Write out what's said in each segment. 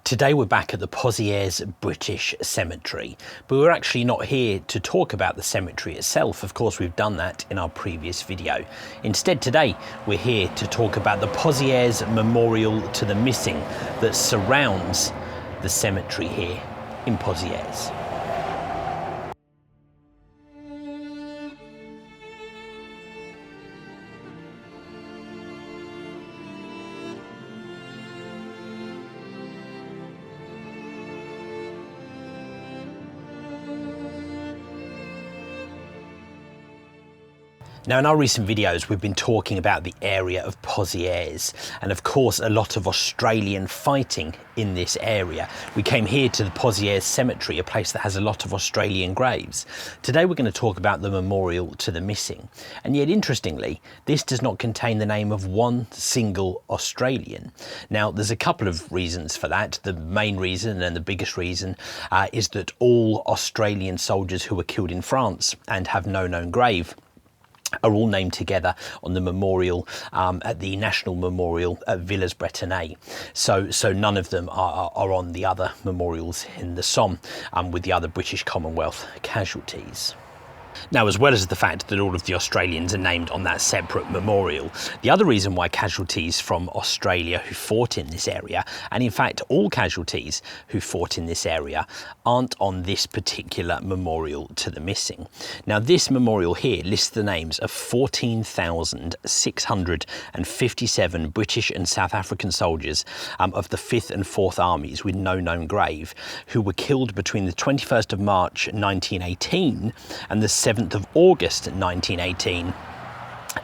Today we're back at the Pozieres British Cemetery, but we're actually not here to talk about the cemetery itself. Of course, we've done that in our previous video. Instead, today we're here to talk about the Pozieres Memorial to the Missing that surrounds the cemetery here in Pozieres. Now, in our recent videos, we've been talking about the area of Pozieres, and of course, a lot of Australian fighting in this area. We came here to the Pozieres Cemetery, a place that has a lot of Australian graves. Today, we're going to talk about the Memorial to the Missing. And yet, interestingly, this does not contain the name of one single Australian. Now, there's a couple of reasons for that. The main reason and the biggest reason is that all Australian soldiers who were killed in France and have no known grave are all named together on the memorial at the National Memorial at Villers-Bretonneux. So none of them are on the other memorials in the Somme with the other British Commonwealth casualties. Now, as well as the fact that all of the Australians are named on that separate memorial, the other reason why casualties from Australia who fought in this area, and in fact all casualties who fought in this area, aren't on this particular memorial to the missing. Now, this memorial here lists the names of 14,657 British and South African soldiers of the 5th and 4th Armies with no known grave, who were killed between the 21st of March 1918 and the 7th of August 1918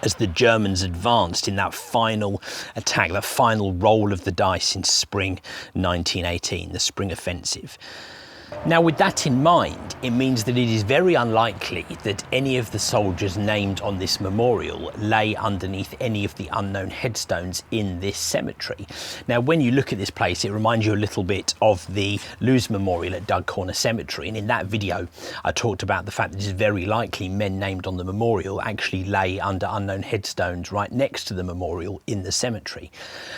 as the Germans advanced in that final attack, that final roll of the dice in spring 1918, the spring offensive. Now, with that in mind, it means that it is very unlikely that any of the soldiers named on this memorial lay underneath any of the unknown headstones in this cemetery. Now, when you look at this place, it reminds you a little bit of the Lewes Memorial at Dug Corner Cemetery. And in that video, I talked about the fact that it's very likely men named on the memorial actually lay under unknown headstones right next to the memorial in the cemetery.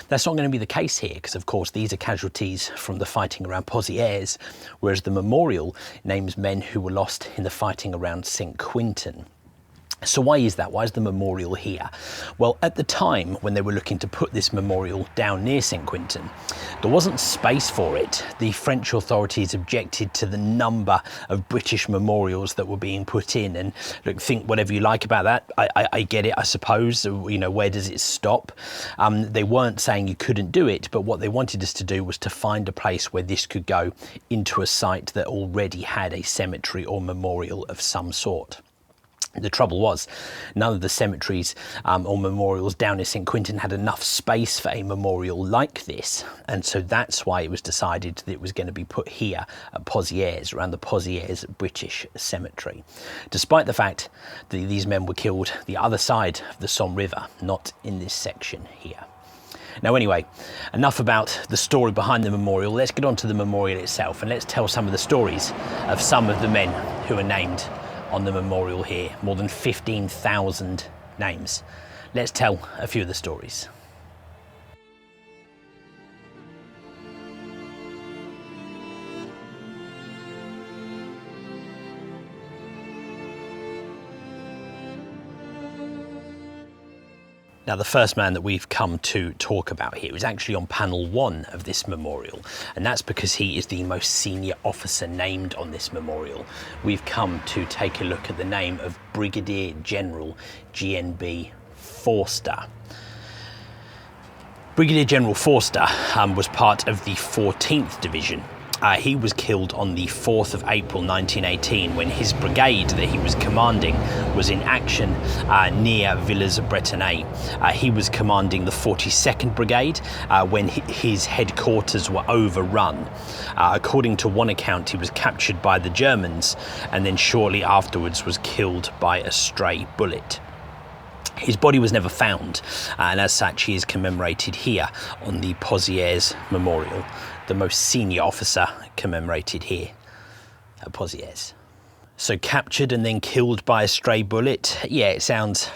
That's not going to be the case here, because of course these are casualties from the fighting around Pozieres, whereas the memorial names men who were lost in the fighting around St. Quentin. So why is that? Why is the memorial here? Well, at the time when they were looking to put this memorial down near St. Quentin, there wasn't space for it. The French authorities objected to the number of British memorials that were being put in. And look, think whatever you like about that. I get it, I suppose. You know, where does it stop? They weren't saying you couldn't do it, but what they wanted us to do was to find a place where this could go into a site that already had a cemetery or memorial of some sort. The trouble was, none of the cemeteries or memorials down in St. Quentin had enough space for a memorial like this. And so that's why it was decided that it was going to be put here at Pozieres, around the Pozieres British Cemetery. Despite the fact that these men were killed the other side of the Somme River, not in this section here. Now, anyway, enough about the story behind the memorial. Let's get on to the memorial itself, and let's tell some of the stories of some of the men who are named on the memorial here. More than 15,000 names. Let's tell a few of the stories. Now, the first man that we've come to talk about here is actually on panel 1 of this memorial, and that's because he is the most senior officer named on this memorial. We've come to take a look at the name of Brigadier General GNB Forster. Brigadier General Forster was part of the 14th Division. He was killed on the 4th of April 1918 when his brigade that he was commanding was in action near Villers-Bretonneux. He was commanding the 42nd Brigade when his headquarters were overrun. According to one account, he was captured by the Germans and then shortly afterwards was killed by a stray bullet. His body was never found, and as such he is commemorated here on the Pozieres Memorial, the most senior officer commemorated here at Pozieres. So captured and then killed by a stray bullet. Yeah, it sounds,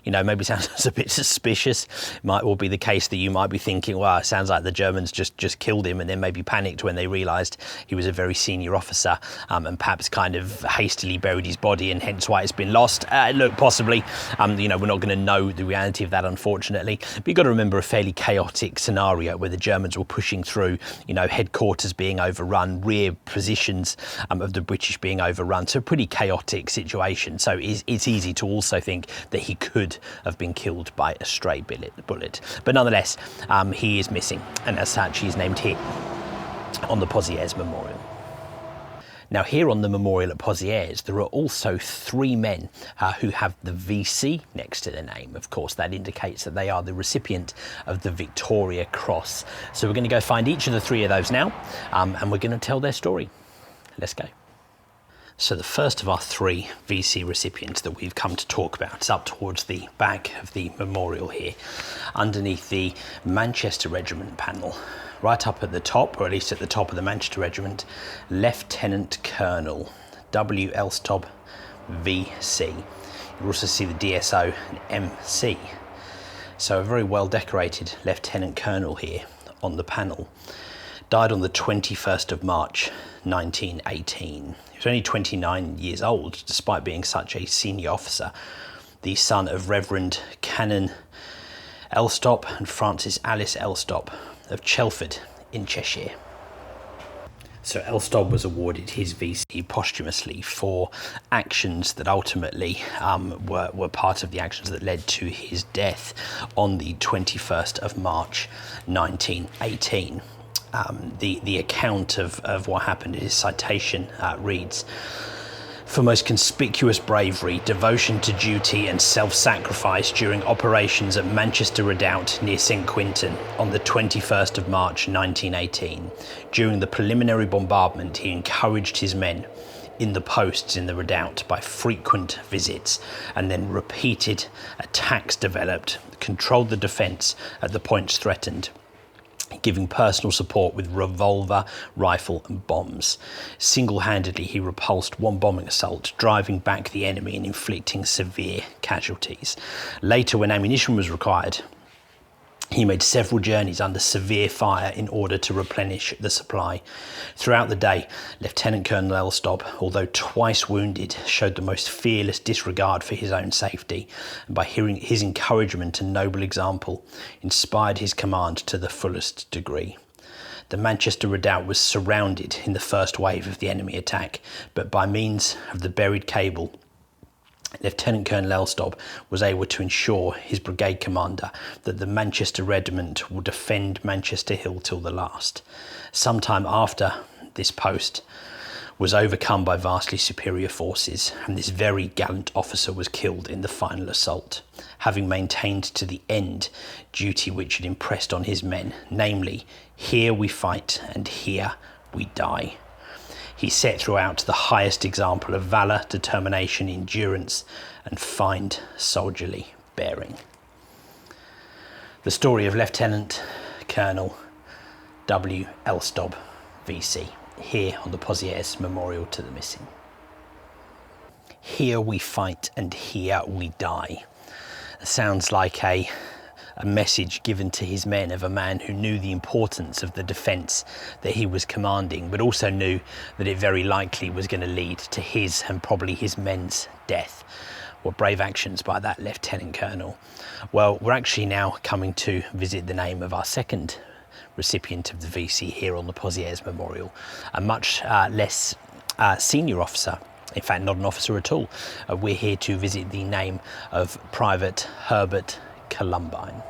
maybe sounds a bit suspicious. It might well be the case that you might be thinking, well, it sounds like the Germans just killed him and then maybe panicked when they realised he was a very senior officer, and perhaps kind of hastily buried his body and hence why it's been lost. Look, possibly, we're not going to know the reality of that, unfortunately. But you've got to remember a fairly chaotic scenario where the Germans were pushing through, headquarters being overrun, rear positions of the British being overrun. So pretty chaotic situation, so it's easy to also think that he could have been killed by a stray bullet. But nonetheless, he is missing, and as such he is named here on the Pozieres Memorial. Now here on the memorial at Pozieres, there are also 3 men who have the VC next to their name. Of course, that indicates that they are the recipient of the Victoria Cross. So we're going to go find each of the 3 of those now, and we're going to tell their story. Let's go. So the first of our 3 VC recipients that we've come to talk about is up towards the back of the memorial here, underneath the Manchester Regiment panel. Right up at the top, or at least at the top of the Manchester Regiment, Lieutenant Colonel W. Elstob, VC. You'll also see the DSO and MC. So a very well decorated Lieutenant Colonel here on the panel. Died on the 21st of March 1918. He was only 29 years old, despite being such a senior officer. The son of Reverend Canon Elstop and Frances Alice Elstop of Chelford in Cheshire. So Elstop was awarded his VC posthumously for actions that ultimately were part of the actions that led to his death on the 21st of March 1918. The account of what happened in his citation reads, "For most conspicuous bravery, devotion to duty and self-sacrifice during operations at Manchester Redoubt near St Quintin on the 21st of March 1918. During the preliminary bombardment, he encouraged his men in the posts in the redoubt by frequent visits, and then repeated attacks developed, controlled the defence at the points threatened, giving personal support with revolver, rifle and bombs. Single-handedly he repulsed 1 bombing assault, driving back the enemy and inflicting severe casualties. Later, when ammunition was required, he made several journeys under severe fire in order to replenish the supply. Throughout the day, Lieutenant Colonel Elstop, although twice wounded, showed the most fearless disregard for his own safety, and by hearing his encouragement and noble example, inspired his command to the fullest degree. The Manchester Redoubt was surrounded in the first wave of the enemy attack, but by means of the buried cable, Lieutenant Colonel Elstop was able to ensure his brigade commander that the Manchester Regiment will defend Manchester Hill till the last. Sometime after, this post was overcome by vastly superior forces, and this very gallant officer was killed in the final assault, having maintained to the end duty which had impressed on his men, namely, here we fight and here we die. He set throughout the highest example of valour, determination, endurance and fine soldierly bearing." The story of Lieutenant Colonel W. Elstob, VC, here on the Pozieres Memorial to the Missing. Here we fight and here we die. It sounds like a message given to his men of a man who knew the importance of the defence that he was commanding, but also knew that it very likely was going to lead to his and probably his men's death. What brave actions by that Lieutenant Colonel. Well, we're actually now coming to visit the name of our second recipient of the VC here on the Pozieres Memorial, a much less senior officer. In fact, not an officer at all. We're here to visit the name of Private Herbert Columbine.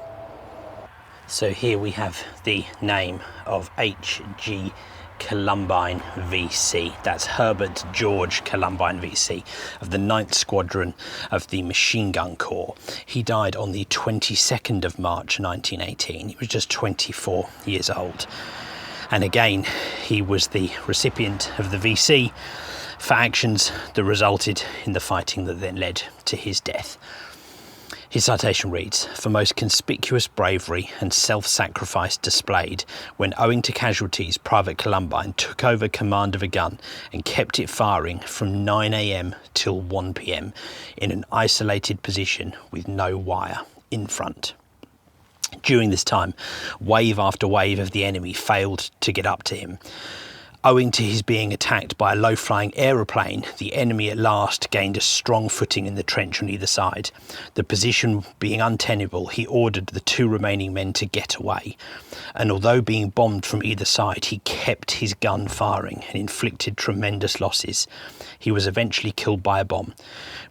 So here we have the name of H.G. Columbine VC. That's Herbert George Columbine VC of the 9th Squadron of the Machine Gun Corps. He died on the 22nd of March 1918. He was just 24 years old. And again, he was the recipient of the VC for actions that resulted in the fighting that then led to his death. His citation reads, "For most conspicuous bravery and self-sacrifice displayed when, owing to casualties, Private Columbine took over command of a gun and kept it firing from 9 a.m. till 1 p.m. in an isolated position with no wire in front. During this time, wave after wave of the enemy failed to get up to him. Owing to his being attacked by a low-flying aeroplane, the enemy at last gained a strong footing in the trench on either side. The position being untenable, he ordered the two remaining men to get away. And although being bombed from either side, he kept his gun firing and inflicted tremendous losses. He was eventually killed by a bomb,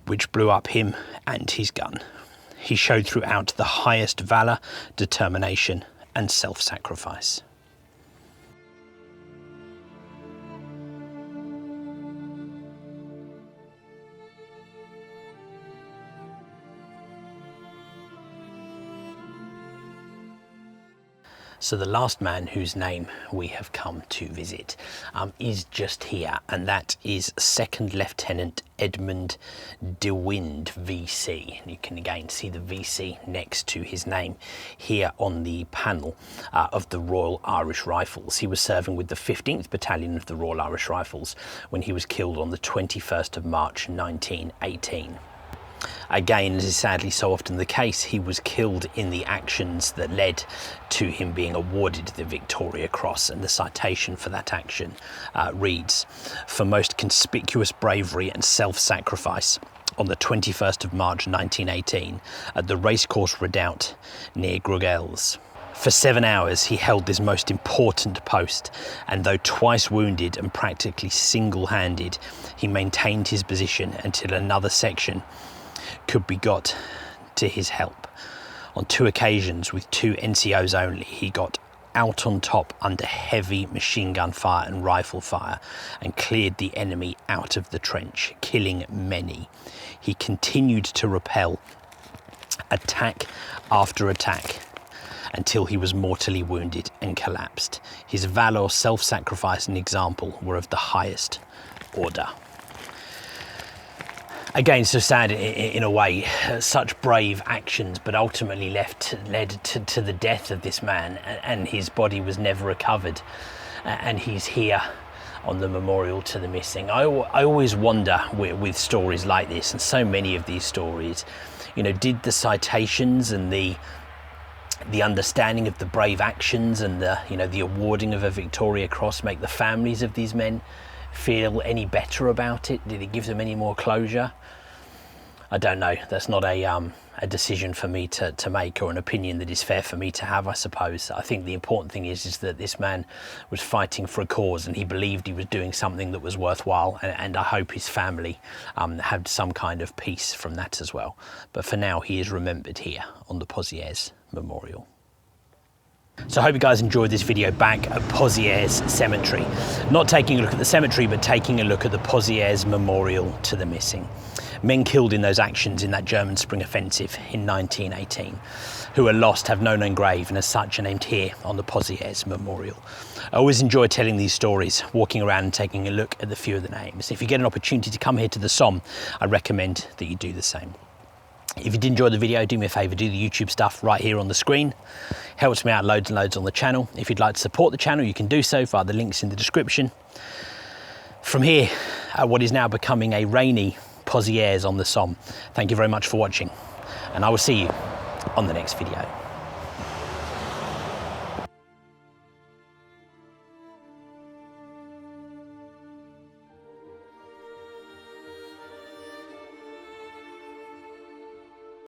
which blew up him and his gun. He showed throughout the highest valour, determination and self-sacrifice." So the last man whose name we have come to visit is just here, and that is Second Lieutenant Edmund de Wind, VC. You can again see the VC next to his name here on the panel of the Royal Irish Rifles. He was serving with the 15th Battalion of the Royal Irish Rifles when he was killed on the 21st of March 1918. Again, as is sadly so often the case, he was killed in the actions that led to him being awarded the Victoria Cross, and the citation for that action reads, "For most conspicuous bravery and self-sacrifice on the 21st of March 1918 at the Racecourse Redoubt near Grugels. For 7 hours he held this most important post, and though twice wounded and practically single-handed, he maintained his position until another section could be got to his help. On 2 occasions, with 2 NCOs only, he got out on top under heavy machine gun fire and rifle fire and cleared the enemy out of the trench, killing many. He continued to repel attack after attack until he was mortally wounded and collapsed. His valour, self-sacrifice and example were of the highest order." Again, so sad in a way, such brave actions, but ultimately led to the death of this man, and his body was never recovered. And he's here on the memorial to the missing. I always wonder with stories like this, and so many of these stories, you know, did the citations and the understanding of the brave actions and the awarding of a Victoria Cross make the families of these men feel any better about it? Did it give them any more closure? I don't know. That's not a decision for me to make, or an opinion that is fair for me to have, I suppose. I think the important thing is that this man was fighting for a cause, and he believed he was doing something that was worthwhile, and I hope his family had some kind of peace from that as well. But for now, he is remembered here on the Pozieres Memorial. So I hope you guys enjoyed this video back at Pozieres Cemetery. Not taking a look at the cemetery, but taking a look at the Pozieres Memorial to the missing. Men killed in those actions in that German Spring Offensive in 1918, who are lost, have no known grave, and as such are named here on the Pozieres Memorial. I always enjoy telling these stories, walking around and taking a look at the few of the names. If you get an opportunity to come here to the Somme, I recommend that you do the same. If you did enjoy the video, do me a favour, do the YouTube stuff right here on the screen. Helps me out loads and loads on the channel. If you'd like to support the channel, you can do so via the links in the description. From here, at what is now becoming a rainy Pozieres on the Somme, thank you very much for watching, and I will see you on the next video.